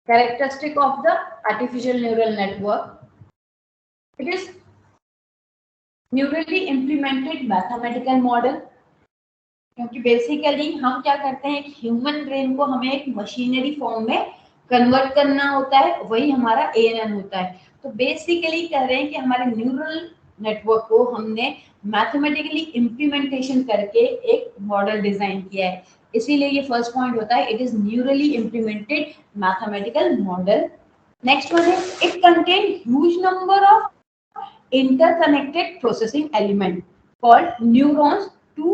Characteristic of the artificial neural network. It is newly implemented mathematical model, क्योंकि basically हम क्या करते हैं, एक ह्यूमन ब्रेन को हमें एक मशीनरी फॉर्म में कन्वर्ट करना होता है, वही हमारा ANN होता है। तो बेसिकली कह रहे हैं कि हमारे न्यूरल नेटवर्क को हमने मैथमेटिकली इम्प्लीमेंटेशन करके एक मॉडल डिजाइन किया है, इसीलिए ये फर्स्ट पॉइंट होता है, it is neurally implemented mathematical model. Next one है, it contain huge number of interconnected processing element called neurons to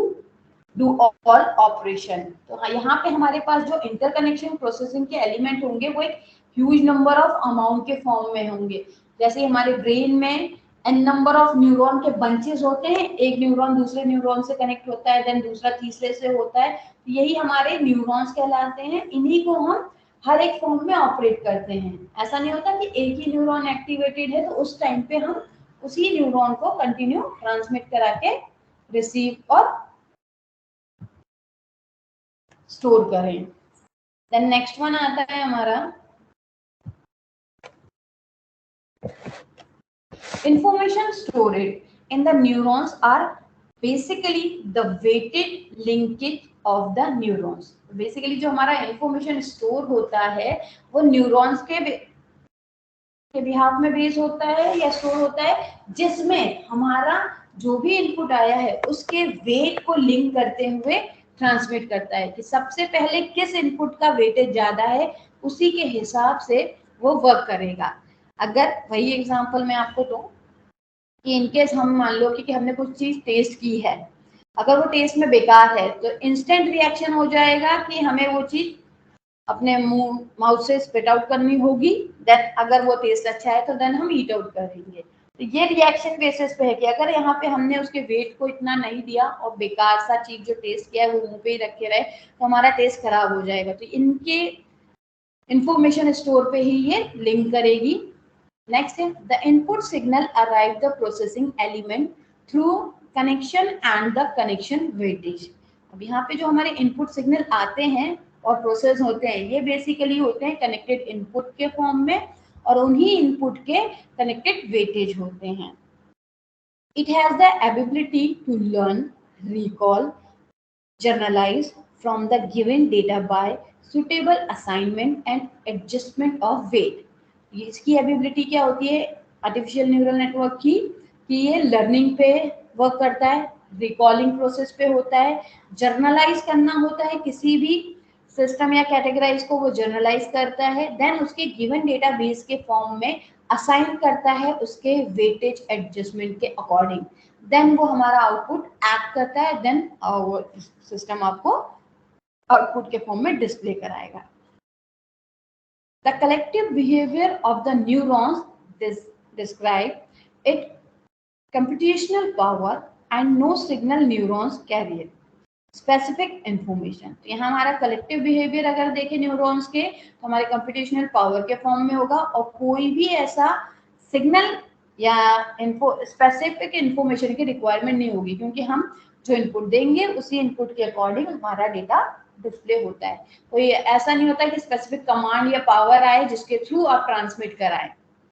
do all operation। तो हाँ, यहाँ पे हमारे पास जो इंटरकनेक्शन प्रोसेसिंग के एलिमेंट होंगे वो एक ह्यूज नंबर ऑफ अमाउंट के फॉर्म में होंगे। जैसे हमारे ब्रेन में n नंबर ऑफ न्यूरॉन के बंचेस होते हैं, एक न्यूरॉन दूसरे न्यूरॉन से कनेक्ट होता है, देन दूसरा तीसरे से होता है, तो यही हमारे न्यूरॉन्स कहलाते हैं। इन्हीं को हम हर एक फॉर्म में ऑपरेट करते हैं। ऐसा नहीं होता कि एक ही न्यूरॉन एक्टिवेटेड है तो उस टाइम पे हम उसी न्यूरॉन को कंटिन्यू ट्रांसमिट करा के रिसीव और स्टोर करें। देन नेक्स्ट वन आता है हमारा information storage in the neurons are basically the weighted linkage of the neurons. Basically जो हमारा इंफॉर्मेशन स्टोर होता है वो न्यूरॉन्स के बिहाफ में बेस होता है या स्टोर होता है, जिसमें हमारा जो भी इनपुट आया है उसके वेट को लिंक करते हुए ट्रांसमिट करता है कि सबसे पहले किस इनपुट का वेटेज ज्यादा है, उसी के हिसाब से वो वर्क करेगा। अगर वही एग्जांपल मैं आपको दूं कि इनकेस हम मान लो कि हमने कुछ चीज टेस्ट की है, अगर वो टेस्ट में बेकार है तो इंस्टेंट रिएक्शन हो जाएगा कि हमें वो चीज अपने मुंह माउथ से स्पिट आउट करनी होगी। देन अगर वो टेस्ट अच्छा है तो देन हम ईट आउट करेंगे। तो ये रिएक्शन बेसिस पे है कि अगर यहाँ पे हमने उसके वेट को इतना नहीं दिया और बेकार सा चीज जो टेस्ट किया है वो मुंह पे ही रखे रहे तो हमारा टेस्ट खराब हो जाएगा। तो इनके इंफॉर्मेशन स्टोर पे ही ये लिंक करेगी। नेक्स्ट है the input signal arrive the processing element through connection and the connection weightage. अब यहाँ पे जो हमारे इनपुट सिग्नल आते हैं और प्रोसेस होते हैं ये बेसिकली होते हैं कनेक्टेड इनपुट के फॉर्म में और उन्हीं इनपुट के कनेक्टेड वेटेज होते हैं। It has the ability to learn, recall, generalise from the given data by suitable assignment and adjustment of weight. इसकी एबिलिटी क्या होती है आर्टिफिशियल न्यूरल नेटवर्क की कि ये लर्निंग पे वर्क करता है, रिकॉलिंग प्रोसेस पे होता है, जर्नलाइज करना होता है, किसी भी सिस्टम या कैटेगराइज को वो जर्नलाइज करता है, देन उसके गिवन डेटाबेस के फॉर्म में असाइन करता है उसके वेटेज एडजस्टमेंट के अकॉर्डिंग, देन वो हमारा आउटपुट एक्ट करता है, देन वो सिस्टम आपको आउटपुट के फॉर्म में डिस्प्ले कराएगा। The collective behavior of the neurons describe it computational power and no signal neurons carry specific information। तो यहाँ हमारा कलेक्टिव बिहेवियर अगर देखें न्यूरॉन्स के तो हमारे कंप्यूटेशनल पावर के फॉर्म में होगा और कोई भी ऐसा सिग्नल या स्पेसिफिक इंफॉर्मेशन की रिक्वायरमेंट नहीं होगी, क्योंकि हम जो इनपुट देंगे उसी इनपुट के अकॉर्डिंग हमारा डेटा डिस्प्ले होता है। कोई ऐसा नहीं होता कि स्पेसिफिक कमांड या पावर आए जिसके थ्रू आप ट्रांसमिट कराएं।